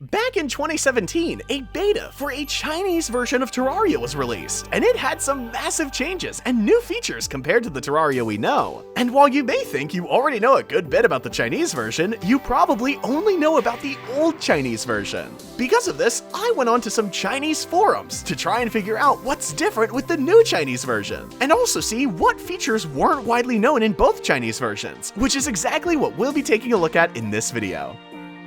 Back in 2017, a beta for a Chinese version of Terraria was released, and it had some massive changes and new features compared to the Terraria we know. And while you may think you already know a good bit about the Chinese version, you probably only know about the old Chinese version. Because of this, I went on to some Chinese forums to try and figure out what's different with the new Chinese version, and also see what features weren't widely known in both Chinese versions, which is exactly what we'll be taking a look at in this video.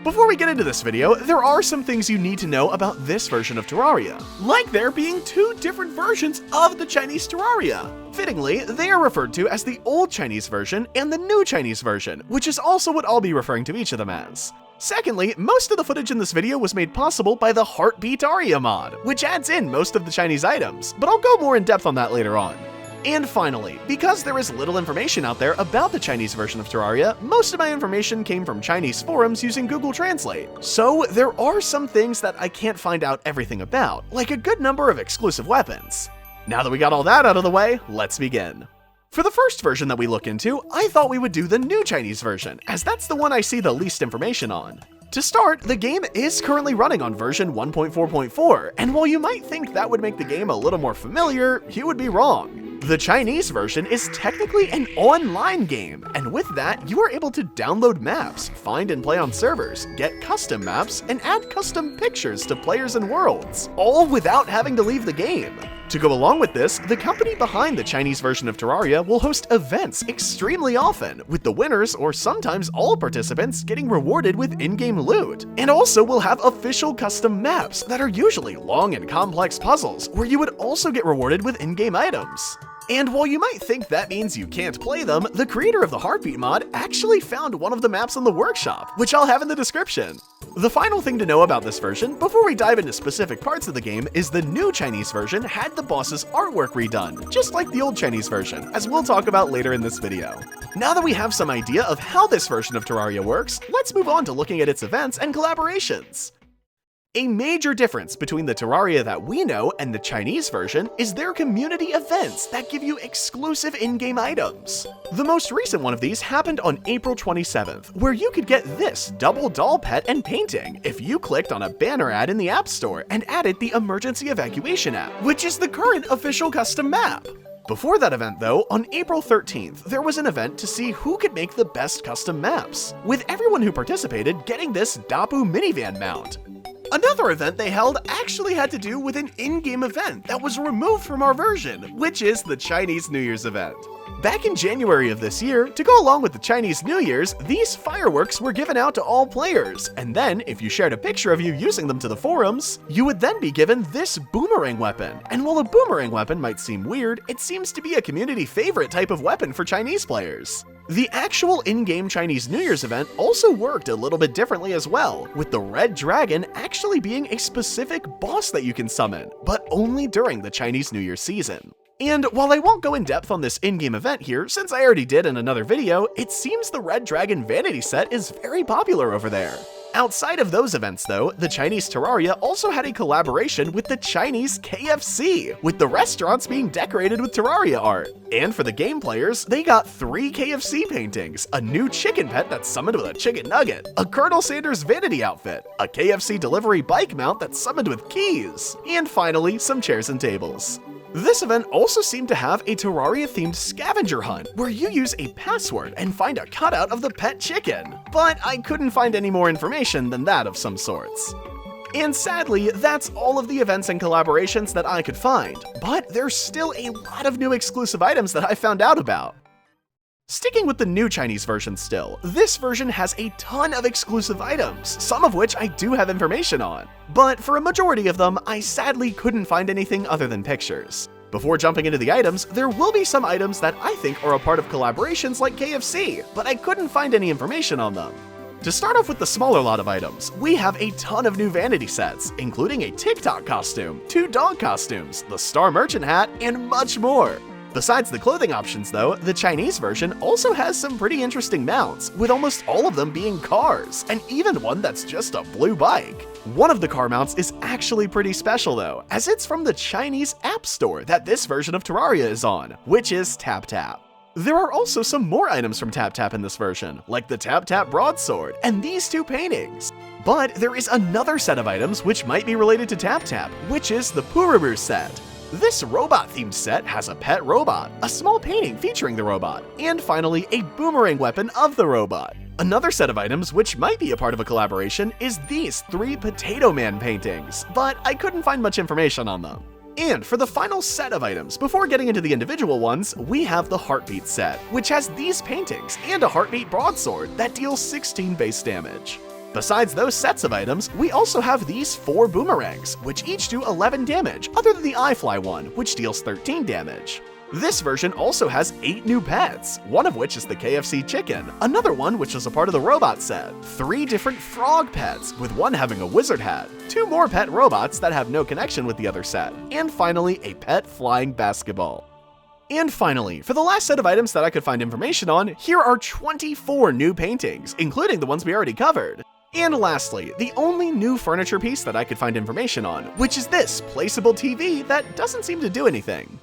Before we get into this video, there are some things you need to know about this version of Terraria, like there being two different versions of the Chinese Terraria. Fittingly, they are referred to as the old Chinese version and the new Chinese version, which is also what I'll be referring to each of them as. Secondly, most of the footage in this video was made possible by the Heartbeataria mod, which adds in most of the Chinese items, but I'll go more in depth on that later on. And finally, because there is little information out there about the Chinese version of Terraria, most of my information came from Chinese forums using Google Translate. So there are some things that I can't find out everything about, like a good number of exclusive weapons. Now that we got all that out of the way, let's begin. For the first version that we look into, I thought we would do the new Chinese version, as that's the one I see the least information on. To start, the game is currently running on version 1.4.4, and while you might think that would make the game a little more familiar, you would be wrong. The Chinese version is technically an online game, and with that, you are able to download maps, find and play on servers, get custom maps, and add custom pictures to players and worlds, all without having to leave the game. To go along with this, the company behind the Chinese version of Terraria will host events extremely often, with the winners or sometimes all participants getting rewarded with in-game loot, and also will have official custom maps that are usually long and complex puzzles, where you would also get rewarded with in-game items. And while you might think that means you can't play them, the creator of the Heartbeat mod actually found one of the maps in the workshop, which I'll have in the description. The final thing to know about this version, before we dive into specific parts of the game, is the new Chinese version had the boss's artwork redone, just like the old Chinese version, as we'll talk about later in this video. Now that we have some idea of how this version of Terraria works, let's move on to looking at its events and collaborations. A major difference between the Terraria that we know and the Chinese version is their community events that give you exclusive in-game items. The most recent one of these happened on April 27th, where you could get this double doll pet and painting if you clicked on a banner ad in the App Store and added the Emergency Evacuation app, which is the current official custom map. Before that event though, on April 13th, there was an event to see who could make the best custom maps, with everyone who participated getting this Dapu minivan mount. Another event they held actually had to do with an in-game event that was removed from our version, which is the Chinese New Year's event. Back in January of this year, to go along with the Chinese New Year's, these fireworks were given out to all players, and then if you shared a picture of you using them to the forums, you would then be given this boomerang weapon. And while a boomerang weapon might seem weird, it seems to be a community favorite type of weapon for Chinese players. The actual in-game Chinese New Year's event also worked a little bit differently as well, with the Red Dragon actually being a specific boss that you can summon, but only during the Chinese New Year season. And while I won't go in depth on this in-game event here, since I already did in another video, it seems the Red Dragon vanity set is very popular over there. Outside of those events though, the Chinese Terraria also had a collaboration with the Chinese KFC, with the restaurants being decorated with Terraria art. And for the game players, they got 3 KFC paintings, a new chicken pet that's summoned with a chicken nugget, a Colonel Sanders vanity outfit, a KFC delivery bike mount that's summoned with keys, and finally, some chairs and tables. This event also seemed to have a Terraria-themed scavenger hunt, where you use a password and find a cutout of the pet chicken. But I couldn't find any more information than that of some sorts. And sadly, that's all of the events and collaborations that I could find, but there's still a lot of new exclusive items that I found out about. Sticking with the new Chinese version still, this version has a ton of exclusive items, some of which I do have information on. But for a majority of them, I sadly couldn't find anything other than pictures. Before jumping into the items, there will be some items that I think are a part of collaborations like KFC, but I couldn't find any information on them. To start off with the smaller lot of items, we have a ton of new vanity sets, including a TikTok costume, 2 dog costumes, the Star Merchant hat, and much more. Besides the clothing options though, the Chinese version also has some pretty interesting mounts, with almost all of them being cars, and even one that's just a blue bike. One of the car mounts is actually pretty special though, as it's from the Chinese App Store that this version of Terraria is on, which is Tap Tap. There are also some more items from Tap Tap in this version, like the Tap Tap broadsword and these 2 paintings. But there is another set of items which might be related to Tap Tap, which is the Pururu set. This robot-themed set has a pet robot, a small painting featuring the robot, and finally a boomerang weapon of the robot. Another set of items which might be a part of a collaboration is these 3 Potato Man paintings, but I couldn't find much information on them. And for the final set of items, before getting into the individual ones, we have the Heartbeat set, which has these paintings and a Heartbeat broadsword that deals 16 base damage. Besides those sets of items, we also have these 4 boomerangs, which each do 11 damage, other than the iFly one, which deals 13 damage. This version also has 8 new pets, one of which is the KFC chicken, another one which is a part of the robot set, 3 different frog pets, with one having a wizard hat, 2 more pet robots that have no connection with the other set, and finally a pet flying basketball. And finally, for the last set of items that I could find information on, here are 24 new paintings, including the ones we already covered. And lastly, the only new furniture piece that I could find information on, which is this placeable TV that doesn't seem to do anything.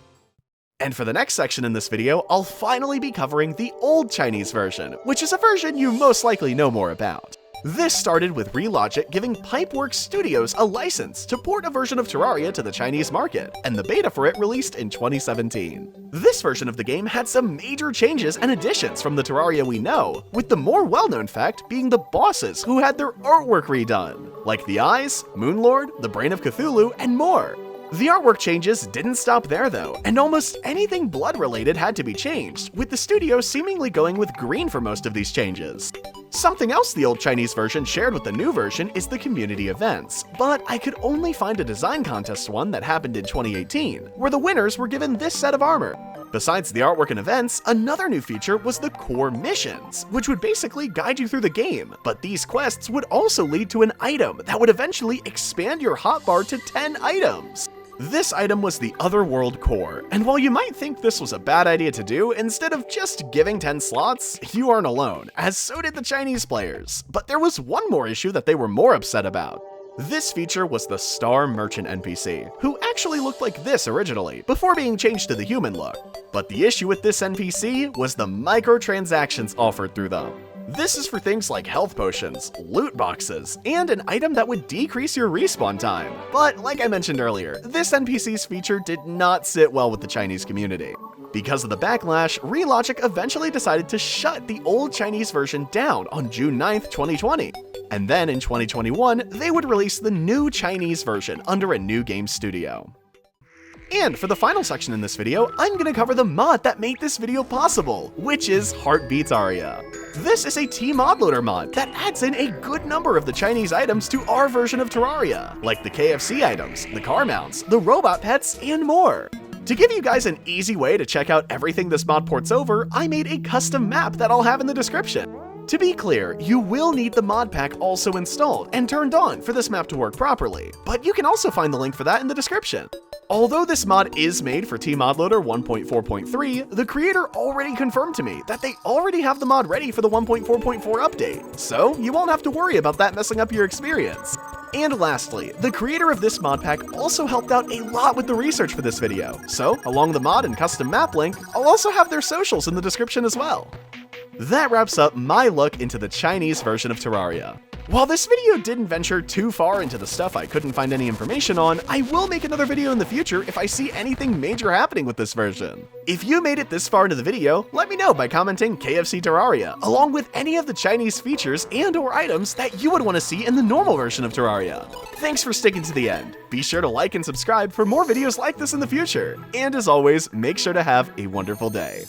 And for the next section in this video, I'll finally be covering the old Chinese version, which is a version you most likely know more about. This started with Relogic giving Pipeworks Studios a license to port a version of Terraria to the Chinese market, and the beta for it released in 2017. This version of the game had some major changes and additions from the Terraria we know, with the more well-known fact being the bosses who had their artwork redone, like the Eyes, Moonlord, the Brain of Cthulhu, and more. The artwork changes didn't stop there though, and almost anything blood-related had to be changed, with the studio seemingly going with green for most of these changes. Something else the old Chinese version shared with the new version is the community events, but I could only find a design contest one that happened in 2018, where the winners were given this set of armor. Besides the artwork and events, another new feature was the core missions, which would basically guide you through the game, but these quests would also lead to an item that would eventually expand your hotbar to 10 items. This item was the Otherworld Core, and while you might think this was a bad idea to do, instead of just giving 10 slots, you aren't alone, as so did the Chinese players. But there was one more issue that they were more upset about. This feature was the Star Merchant NPC, who actually looked like this originally, before being changed to the human look. But the issue with this NPC was the microtransactions offered through them. This is for things like health potions, loot boxes, and an item that would decrease your respawn time. But like I mentioned earlier, this NPC's feature did not sit well with the Chinese community. Because of the backlash, Relogic eventually decided to shut the old Chinese version down on June 9th, 2020. And then in 2021, they would release the new Chinese version under a new game studio. And for the final section in this video, I'm gonna cover the mod that made this video possible, which is Heartbeataria. This is a T-Mod Loader mod that adds in a good number of the Chinese items to our version of Terraria, like the KFC items, the car mounts, the robot pets, and more. To give you guys an easy way to check out everything this mod ports over, I made a custom map that I'll have in the description. To be clear, you will need the mod pack also installed and turned on for this map to work properly, but you can also find the link for that in the description. Although this mod is made for T-Mod Loader 1.4.3, the creator already confirmed to me that they already have the mod ready for the 1.4.4 update, so you won't have to worry about that messing up your experience. And lastly, the creator of this mod pack also helped out a lot with the research for this video, so along the mod and custom map link, I'll also have their socials in the description as well. That wraps up my look into the Chinese version of Terraria. While this video didn't venture too far into the stuff I couldn't find any information on, I will make another video in the future if I see anything major happening with this version. If you made it this far into the video, let me know by commenting KFC Terraria, along with any of the Chinese features and/or items that you would want to see in the normal version of Terraria. Thanks for sticking to the end. Be sure to like and subscribe for more videos like this in the future. And as always, make sure to have a wonderful day.